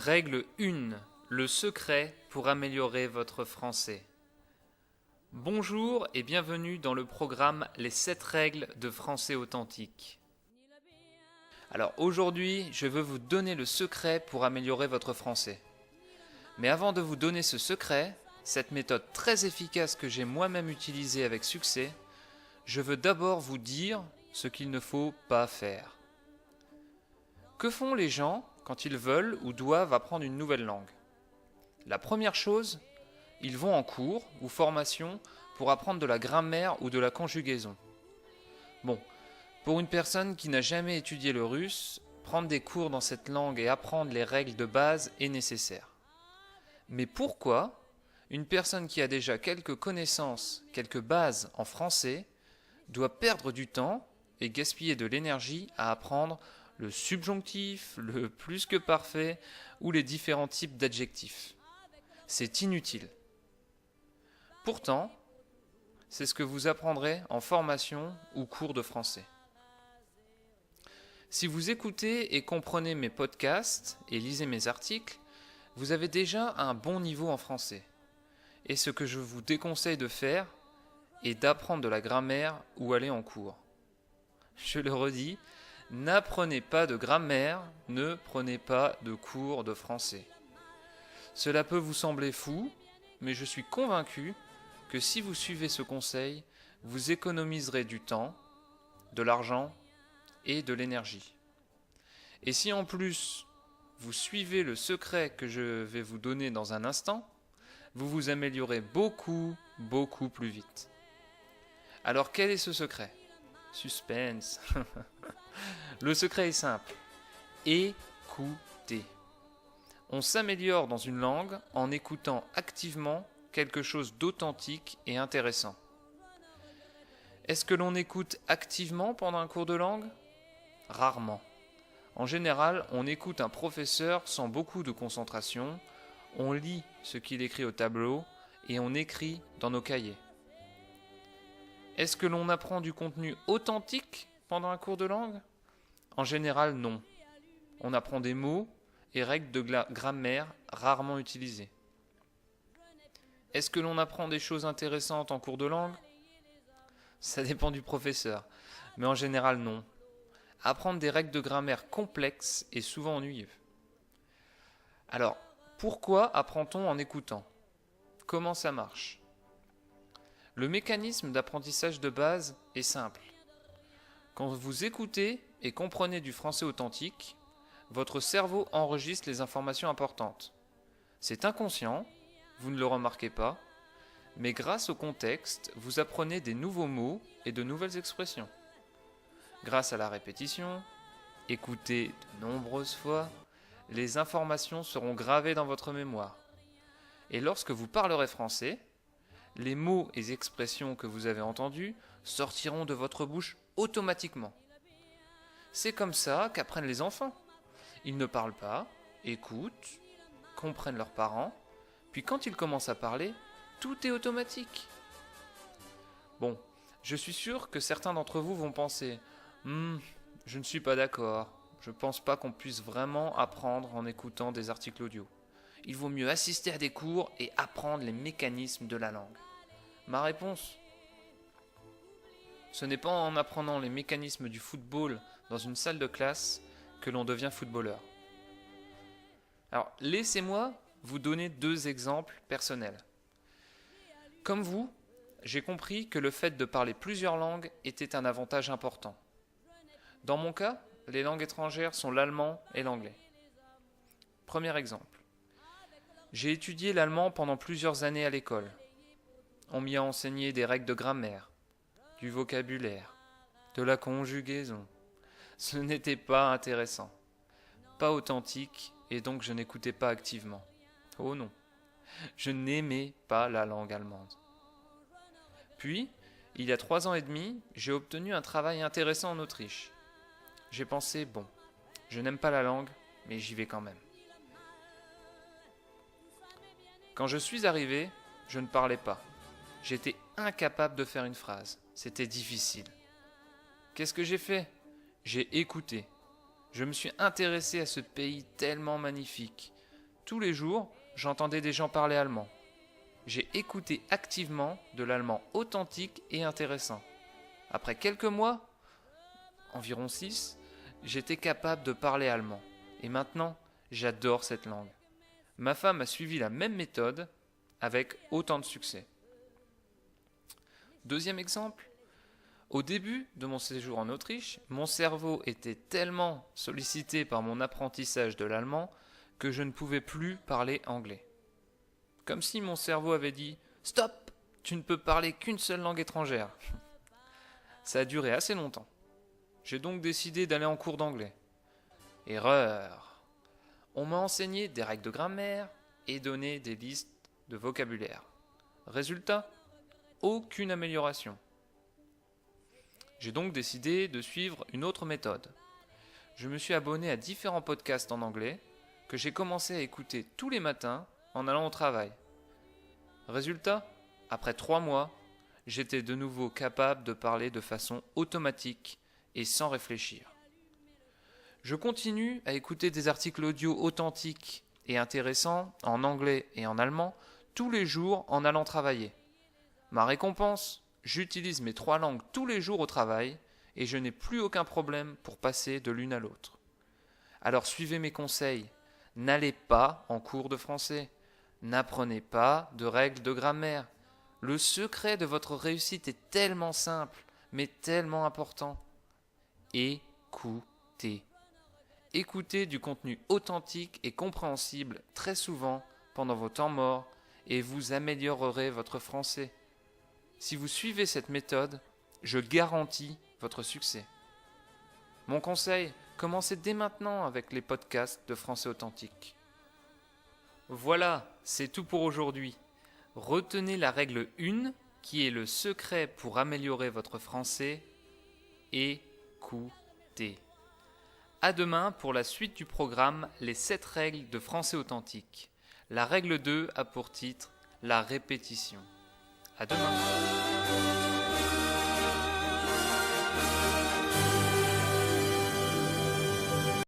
Règle 1. Le secret pour améliorer votre français. Bonjour et bienvenue dans le programme Les 7 règles de français authentique. Alors aujourd'hui, je veux vous donner le secret pour améliorer votre français. Mais avant de vous donner ce secret, cette méthode très efficace que j'ai moi-même utilisée avec succès, je veux d'abord vous dire ce qu'il ne faut pas faire. Que font les gens quand ils veulent ou doivent apprendre une nouvelle langue? La première chose, ils vont en cours ou formation pour apprendre de la grammaire ou de la conjugaison. Bon, pour une personne qui n'a jamais étudié le russe, prendre des cours dans cette langue et apprendre les règles de base est nécessaire. Mais pourquoi une personne qui a déjà quelques connaissances, quelques bases en français, doit perdre du temps et gaspiller de l'énergie à apprendre le subjonctif, le plus que parfait ou les différents types d'adjectifs? C'est inutile. Pourtant, c'est ce que vous apprendrez en formation ou cours de français. Si vous écoutez et comprenez mes podcasts et lisez mes articles, vous avez déjà un bon niveau en français. Et ce que je vous déconseille de faire est d'apprendre de la grammaire ou aller en cours. Je le redis, n'apprenez pas de grammaire, ne prenez pas de cours de français. Cela peut vous sembler fou, mais je suis convaincu que si vous suivez ce conseil, vous économiserez du temps, de l'argent et de l'énergie. Et si en plus vous suivez le secret que je vais vous donner dans un instant, vous vous améliorez beaucoup plus vite. Alors quel est ce secret? Suspense. Le secret est simple. Écoutez. On s'améliore dans une langue en écoutant activement quelque chose d'authentique et intéressant. Est-ce que l'on écoute activement pendant un cours de langue? Rarement. En général, on écoute un professeur sans beaucoup de concentration, on lit ce qu'il écrit au tableau et on écrit dans nos cahiers. Est-ce que l'on apprend du contenu authentique pendant un cours de langue? En général, non. On apprend des mots et règles de grammaire rarement utilisées. Est-ce que l'on apprend des choses intéressantes en cours de langue? Ça dépend du professeur, mais en général, non. Apprendre des règles de grammaire complexes est souvent ennuyeux. Alors, pourquoi apprend-on en écoutant? Comment ça marche? Le mécanisme d'apprentissage de base est simple. Quand vous écoutez et comprenez du français authentique, votre cerveau enregistre les informations importantes. C'est inconscient, vous ne le remarquez pas, mais grâce au contexte, vous apprenez des nouveaux mots et de nouvelles expressions. Grâce à la répétition, écoutez de nombreuses fois, les informations seront gravées dans votre mémoire. Et lorsque vous parlerez français, les mots et expressions que vous avez entendus sortiront de votre bouche automatiquement. C'est comme ça qu'apprennent les enfants. Ils ne parlent pas, écoutent, comprennent leurs parents, puis quand ils commencent à parler, tout est automatique. Bon, je suis sûr que certains d'entre vous vont penser « je ne suis pas d'accord, je ne pense pas qu'on puisse vraiment apprendre en écoutant des articles audio. Il vaut mieux assister à des cours et apprendre les mécanismes de la langue. » Ma réponse: ce n'est pas en apprenant les mécanismes du football dans une salle de classe que l'on devient footballeur. Alors, laissez-moi vous donner 2 exemples personnels. Comme vous, j'ai compris que le fait de parler plusieurs langues était un avantage important. Dans mon cas, les langues étrangères sont l'allemand et l'anglais. Premier exemple. J'ai étudié l'allemand pendant plusieurs années à l'école. On m'y a enseigné des règles de grammaire, du vocabulaire, de la conjugaison. Ce n'était pas intéressant, pas authentique, et donc je n'écoutais pas activement. Oh non, je n'aimais pas la langue allemande. Puis, il y a 3 ans et demi, j'ai obtenu un travail intéressant en Autriche. J'ai pensé, bon, je n'aime pas la langue, mais j'y vais quand même. Quand je suis arrivé, je ne parlais pas. J'étais incapable de faire une phrase. C'était difficile. Qu'est-ce que j'ai fait? J'ai écouté. Je me suis intéressé à ce pays tellement magnifique. tous les jours, j'entendais des gens parler allemand. J'ai écouté activement de l'allemand authentique et intéressant. Après quelques mois, environ 6, j'étais capable de parler allemand. Et maintenant, j'adore cette langue. Ma femme a suivi la même méthode avec autant de succès. Deuxième exemple, au début de mon séjour en Autriche, mon cerveau était tellement sollicité par mon apprentissage de l'allemand que je ne pouvais plus parler anglais. Comme si mon cerveau avait dit « Stop, tu ne peux parler qu'une seule langue étrangère ». Ça a duré assez longtemps. J'ai donc décidé d'aller en cours d'anglais. Erreur. On m'a enseigné des règles de grammaire et donné des listes de vocabulaire. Résultat, aucune amélioration. J'ai donc décidé de suivre une autre méthode. Je me suis abonné à différents podcasts en anglais que j'ai commencé à écouter tous les matins en allant au travail. Résultat, après 3 mois, j'étais de nouveau capable de parler de façon automatique et sans réfléchir. Je continue à écouter des articles audio authentiques et intéressants en anglais et en allemand tous les jours en allant travailler. Ma récompense, j'utilise mes 3 langues tous les jours au travail et je n'ai plus aucun problème pour passer de l'une à l'autre. Alors suivez mes conseils, n'allez pas en cours de français, n'apprenez pas de règles de grammaire. Le secret de votre réussite est tellement simple, mais tellement important. Écoutez. Écoutez du contenu authentique et compréhensible très souvent pendant vos temps morts et vous améliorerez votre français. Si vous suivez cette méthode, je garantis votre succès. Mon conseil, commencez dès maintenant avec les podcasts de Français Authentique. Voilà, c'est tout pour aujourd'hui. Retenez la règle 1 qui est le secret pour améliorer votre français. Écoutez. À demain pour la suite du programme Les 7 règles de Français Authentique. La règle 2 a pour titre la répétition. À demain.